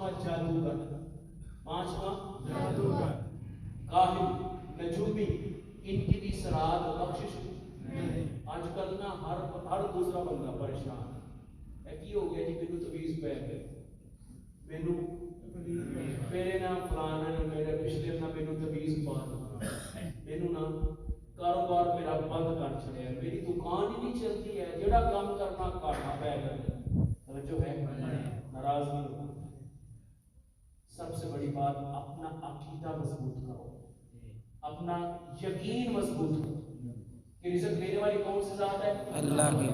جادوگر، پانچواں جادوگر، کاہن، نجومی، ان کی بھی سراد بخشش نہیں۔ آج کل نا ہر دوسرا بندہ پریشان ہے، کی ہو گیا جی مینوں تویز پہ گئے، مینوں میرے نا فلانا نے میرے پچھلے نا مینوں تویز پا دیا، مینوں نا کاروبار میرا بند کر چھڑیا، میری دکان ہی نہیں چلتی ہے، جڑا کام کرنا گھاٹا پہ گیا۔ توجہ ہے، ناراض نہیں ہو۔ سب سے بڑی بات اپنا عقیدہ مضبوط کرو، اپنا یقین مضبوط کرو کہ رزق دینے والی کون سی ذات ہے؟ اللہ کی۔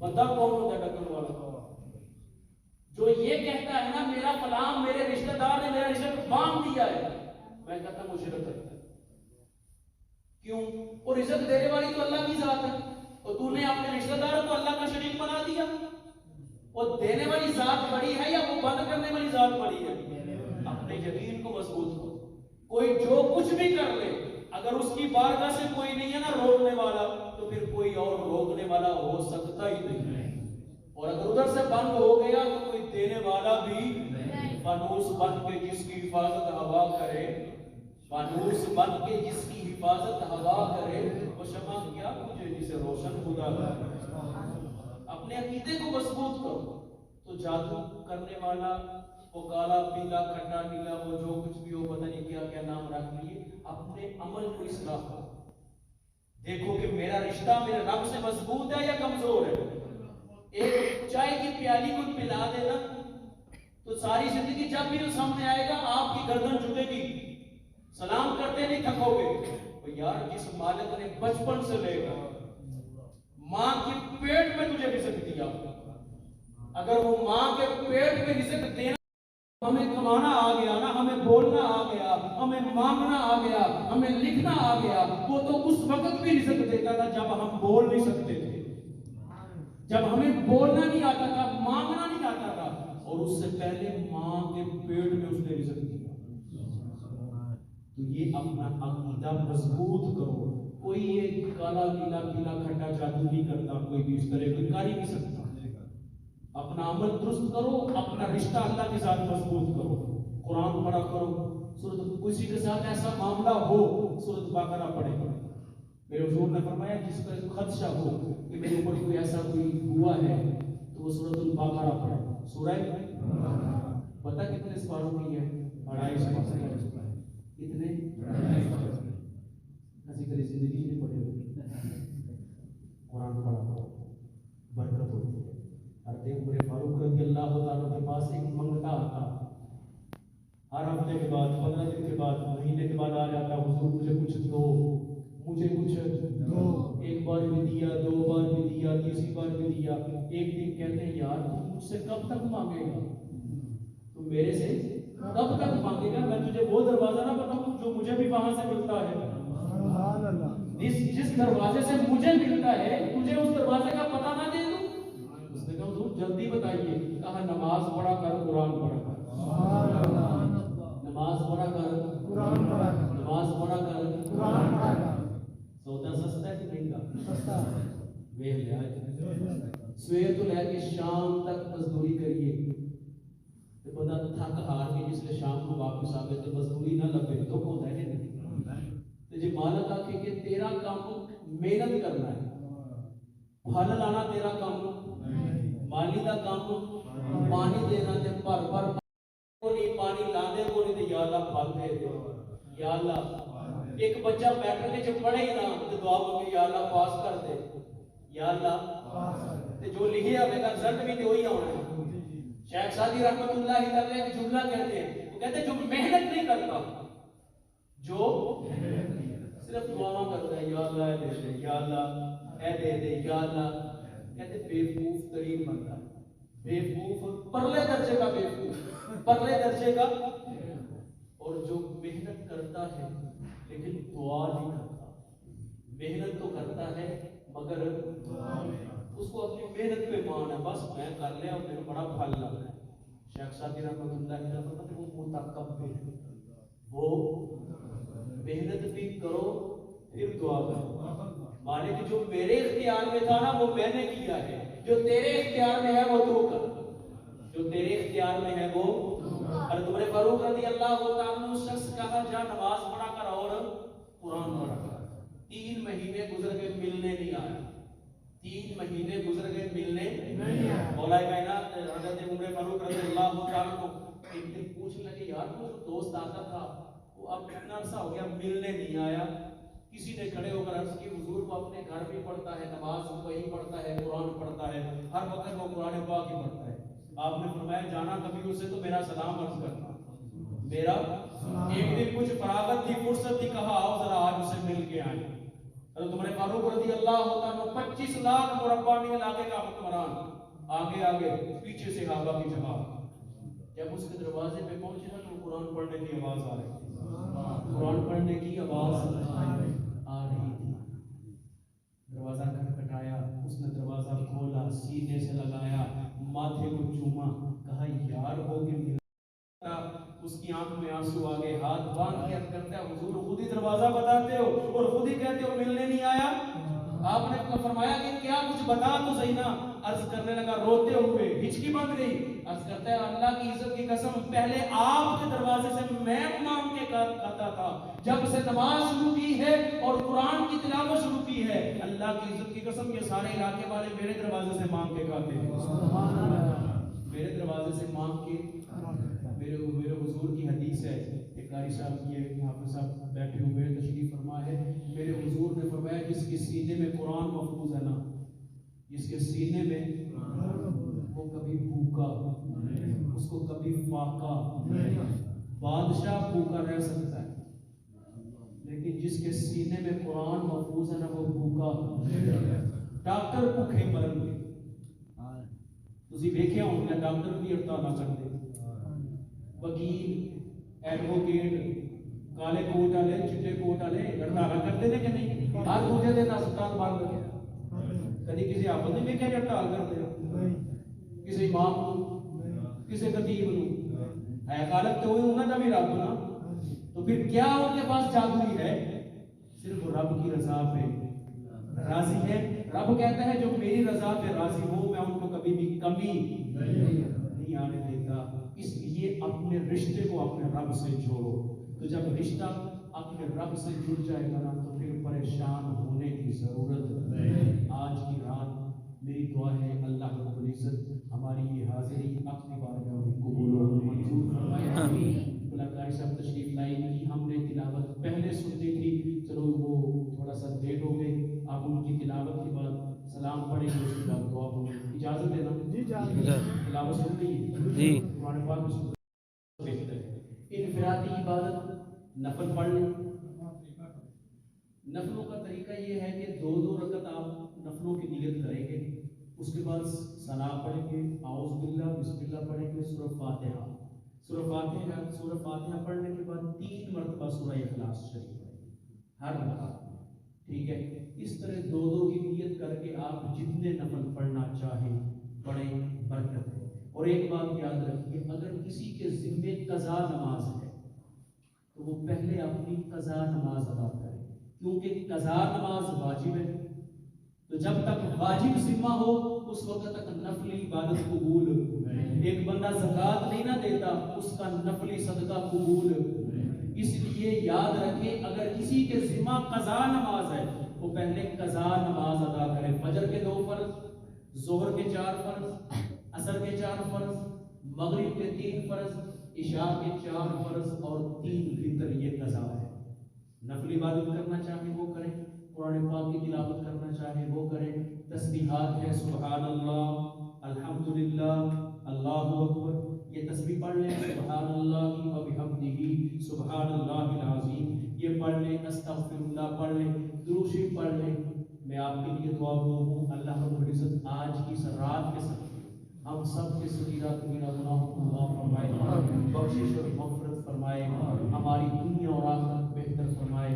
بندہ کون ہوتا ہے ڈکن والا؟ جو یہ کہتا ہے نا میرا فلاں میرے رشتہ دار نے میرا رزق باندھ دیا ہے، میں کہتا ہوں مشرک ہے۔ کیوں؟ وہ رزق دینے والی تو اللہ کی ذات ہے، اور تو نے اپنے رشتہ دار کو اللہ کا شریک بنا دیا۔ وہ دینے والی ذات بڑی ہے یا وہ بند کرنے والی ذات بڑی ہے؟ اپنے یقین کو مضبوط کرو۔ کوئی جو کچھ بھی کر لے، اگر اس کی بارگاہ سے کوئی نہیں ہے نا روکنے والا، تو پھر کوئی اور روکنے والا ہو سکتا ہی نہیں، اور اگر ادھر سے بند ہو گیا تو کوئی دینے والا بھی نہیں۔ فانوس بن کے جس کی حفاظت ہوا کرے، فانوس بن کے جس کی حفاظت ہوا کرے، وہ شمع کیا مجھے جسے روشن خدا کرے۔ اپنے عقیدے کو مضبوط کرو تو جادو کرنے والا وہ کالا پیلا کھٹا نیلا وہ جو کچھ بھی ہو پتہ نہیں کیا کیا نام رکھ لیے، اپنے عمل کو اصلاح کرو۔ دیکھو کہ میرا رشتہ میرے رب سے مضبوط ہے یا کمزور ہے۔ ایک چائے کی پیالی کو پلا دینا تو ساری زندگی جب بھی وہ سامنے آئے گا آپ کی گردن جھکے گی، سلام کرتے نہیں تھکو گے۔ تو یار جس مالک نے بچپن سے لے کر ماں کے پیٹ میں تجھے رزق دیا، اگر وہ ماں کے پیٹ میں رزق دینا، ہمیں کمانا آ گیا نا، ہمیں بولنا آ گیا، ہمیں مانگنا آ گیا، ہمیں لکھنا آ گیا، وہ تو اس وقت بھی رزق دیتا تھا جب ہم بول نہیں سکتے تھے، جب ہمیں بولنا نہیں آتا تھا، مانگنا نہیں آتا تھا، اور اس سے پہلے ماں کے پیٹ میں اس نے رزق دیا۔ تو یہ اپنا عقیدہ مضبوط کرو۔ کوئی یہ کالا نیلا پیلا کھٹا جادو نہیں کرتا، کوئی بھی اس طرح کوئی کر ہی نہیں سکتا۔ اپنا عمل درست کرو، اپنا رشتہ اللہ کے ساتھ مضبوط کرو، قرآن پڑھا کرو۔ سورۃ کسی کے ساتھ ایسا معاملہ ہو سورۃ بقرہ پڑھے۔ میرے حضور نے فرمایا جس کا خدشہ ہو کہ میرے اوپر کوئی ایسا کوئی ہوا ہے تو وہ سورۃ البقرہ پڑھے۔ سورہ پتہ کتنے سپاروں کی ہے؟ 2.5 سپارے۔ کتنے؟ ایسی کری زندگی نہیں پڑھے ہوئے۔ قرآن پڑھا کرو، برکت ہوتی ہے۔ حضرت عمر فاروق رضی اللہ تعالیٰ کے پاس ایک منگتا آتا، ہر ہفتے کے بعد 15 دن کے بعد مہینے کے بعد آ جاتا، حضور مجھے کچھ دو، مجھے کچھ دو۔ ایک بار بھی دیا، 2 بار بھی دیا، تیسری بار بھی دیا۔ ایک دن کہتے ہیں یار تو مجھ سے کب تک مانگے گا، تو میرے سے کب تک مانگے گا؟ میں تجھے وہ دروازہ نہ بتاؤں جو مجھے بھی وہاں سے ملتا ہے، جس دروازے سے مجھے ملتا ہے تجھے اس دروازے کا پتہ نہ دے دوں؟ اس نے کہا حضور جلدی بتائیے۔ کہا نماز پڑھا کر، قرآن پڑھا کر، نماز پڑھا کر، قرآن پڑھا کر، نماز پڑھا کر، قرآن پڑھا کر۔ سودا سستا ہے کہ مہنگا؟ سستا ہے۔ ویہ لے آئے صبح تو لے کے شام تک مزدوری کریے، تو بندہ تھک ہار کے جس نے شام کو واپس آ گئے تو مزدوری نہ لگے تو ہوتا ہے نہیں۔ تو جی مالک آکھے کہ تیرا کام محنت کرنا ہے، پھل لانا تیرا کام، مالی دا کام پانی دینا تے بھر بھر کو نہیں پانی لاندے کو نہیں تے یا اللہ پھل دے دے، یا اللہ ایک بچہ بیٹھ کے جو پڑھے ہی نہ تے دعا مانگے یا اللہ پاس کر دے، یا اللہ تے جو لکھے ہوئے کا رزلٹ بھی تو وہی آنا ہے۔ شیخ سعدی رحمۃ اللہ علیہ ایک جملہ کہتے ہیں، وہ کہتے ہیں جو محنت نہیں کرتا، جو صرف دعا کرتا ہے یا اللہ اے دے دے، یا اللہ اے دے دے، یا اللہ، کہتے بیوقوف ترین بندہ، بیوقوف پرلے درجے کا بیوقوف، پرلے درجے کا۔ اور جو محنت کرتا ہے لیکن دعا نہیں کرتا، محنت تو کرتا ہے مگر اس کو اپنی محنت پہ مان ہے، بس میں کر لیا اور میرے بڑا پھل لگ رہا ہے۔ شیخ سعدی رحمۃ اللہ علیہ فرماتے ہیں وہ متکبر ہے، وہ محنت بھی کرو پھر دعا کرو۔ مالک جو میرے اختیار میں تھا نا وہ میں نے کیا ہے، جو تیرے اختیار میں ہے وہ تو کر، جو تیرے اختیار میں ہے وہ حضرت عمر فاروق رضی اللہ تعالیٰ عنہ شخص کہا جا نماز پڑھا کر اور قرآن پڑھا کر. 3 مہینے گزر گئے ملنے نہیں آیا. 3 مہینے گزر گئے ملنے نہیں آیا. مولا کائنات حضرت عمر فاروق رضی اللہ تعالیٰ عنہ ایک دن پوچھنے لگے یار وہ دوست آتا تھا وہ اب کتنا عرصہ ہو گیا ملنے نہیں آیا. کسی نے کھڑے ہو کر عرض کی حضور کو اپنے گھر بھی پڑھتا ہے, نماز وہی پڑھتا ہے, قرآن پڑھتا ہے, ہر وقت وہ قرآن پاک ہی پڑھتا ہے. آپ نے فرمایا جانا کبھی اسے تو میرا سلام عرض کرنا. میرا ایک دن کچھ فراغت تھی, فرصت تھی, کہا آؤ ذرا آج اسے مل کے آئیں. حضرت عمر فاروق رضی اللہ عنہ 25 لاکھ مربع میل علاقے کا حکمران, آگے آگے پیچھے سے صحابہ کی جماعت. جب اس کے دروازے پہ پہنچے نا تو قرآن پڑھنے کی آواز آ رہی تھی. قرآن پڑھنے کی آواز آ رہی تھی. دروازہ کھٹکھٹایا, اس نے دروازہ کھولا, سینے سے لگایا, ماتھے کو چوما, کہا یار ہو کے ملا. اس کی آنکھ میں آنسو آ گئے, ہاتھ باندھ کے کرتا ہے حضور خود ہی دروازہ بتاتے ہو اور خود ہی کہتے ہو ملنے نہیں آیا. آپ نے فرمایا کہ کیا کچھ بتا تو صحیح نا. عرض کرنے لگا روتے ہوئے, ہچکی بن گئی. عرض کرتا ہے اللہ کی عزت کی قسم پہلے آپ کے دروازے سے میں مانگ کے آتا تھا, جب سے نماز شروع کی ہے اور قرآن کی تلاوت شروع کی ہے, اللہ کی عزت کی قسم یہ سارے علاقے والے میرے دروازے سے مانگ کے کھاتے ہیں. میرے دروازے سے مانگ کے میرے حضور کی حدیث ہے. ایک قاری صاحب یہ حافظ صاحب بیٹھے ہوئے تشریف فرما ہے, میرے حضور نے فرمایا جس کے سینے میں قرآن محفوظ ہے نا, جس کے سینے میں وہ کبھی بھوکا, اس کو کبھی فاقہ, بادشاہ بھوکا رہ سکتا ہے, لیکن جس کے سینے میں قرآن محفوظ ہے نا وہ بھوکا. ڈاکٹر بھوکے مرن گے. تسی دیکھیا ہوگا ڈاکٹر بھی ہڑتال نہ کرتے, وکیل, ایڈوکیٹ, کالے کوٹ والے, چٹے کوٹ والے ہڑتال کرتے ہیں کہ نہیں؟ ہر دوسرے دن ہسپتال بند ہو گیا. کدی کسی آپ نے دیکھا کہ ہڑتال کرتے ہیں؟ کسی امام کو, کسی خطیب کو ہے غالب تو ہوئی انہوں نے بھی رب نا. تو پھر کیا ان کے پاس جادوئی ہے؟ صرف رب کی رضا پہ راضی ہے. رب کہتا ہے جو میری رضا پہ راضی ہو میں ان کو کبھی بھی کمی نہیں آنے دیتا. اس لیے اپنے رشتے کو اپنے رب سے جوڑو. تو جب رشتہ اپنے رب سے جڑ جائے گا نا تو پھر پریشان ہونے کی ضرورت نہیں. آج کی رات میری دعا ہے اللہ رب العزت ہماری یہ حاضری اپنی بارگاہ میں قبول اور منظور فرمائے. قاری صاحب تشریف لائے کی ہم نے تلاوت پہلے سنتی تھی, چلو وہ تھوڑا سا لیٹ ہو گئے. آپ ان کی تلاوت کے بعد سلام پڑھیں گے, اس کے بعد دعا ہوگی. اجازت دینا تلاوت سن لی قرآن پاک میں بہتر ہے. انفرادی عبادت نفل پڑھ لیں. نفلوں کا طریقہ یہ ہے کہ 2 رکعت آپ نفلوں کی نیت کریں گے, اس کے بعد ثنا پڑھیں گے, اعوذ باللہ بسم اللہ پڑھیں گے, سورہ فاتحہ. سورہ فاتحہ پڑھنے کے بعد 3 مرتبہ سورہ اخلاص شریف پڑھیں گے ہر رکعت میں. ٹھیک ہے, اس طرح 2 کی نیت کر کے آپ جتنے نفل پڑھنا چاہیں پڑھیں, برکت ہے. اور ایک بات یاد رکھیے, اگر کسی کے ذمے قضا نماز ہے تو وہ پہلے اپنی قضا نماز ادا کرے, کیونکہ قضا نماز واجب ہے. تو جب تک واجب ذمہ ہو اس وقت تک نفلی عبادت قبول. ایک بندہ زکوٰۃ نہیں نہ دیتا, اس کا نفلی صدقہ قبول. اس لیے یاد رکھیں اگر کسی کے ذمہ قضا نماز ہے وہ پہلے قضا نماز ادا کرے. فجر کے 2 فرض, ظہر کے 4 فرض, عصر کے 4 فرض, مغرب کے 3 فرض, عشاء کے 4 فرض اور 3 فطر. یہ قضا ہے. نفلی عبادت کرنا چاہیں وہ کریں, قرآن پاک کی تلاوت کرنا چاہیں وہ کریں. تسبیحات ہے سبحان اللہ, الحمدللہ, اللہ اکبر, یہ تسبیح پڑھ لیں. سبحان اللہ و بحمدہ سبحان اللہ العظیم, یہ پڑھ لیں. استغفر اللہ پڑھ لیں, درود شریف پڑھ لیں. میں آپ کے لیے دعا ہوں اللہ رب العزت آج کی رات کے ساتھ ہم سب کے صغیرہ کبیرہ گناہوں کو معاف فرمائے, بخشش اور مغفرت فرمائے, ہماری دنیا اور آخرت بہتر فرمائے.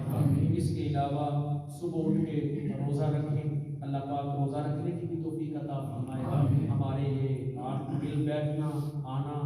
اس کے علاوہ صبح اٹھ کے روزہ رکھیں, اللہ پاک روزہ رکھنے کی بھی توفیق عطا فرمائے. ہمارے یہ مل بیٹھنا, آنا,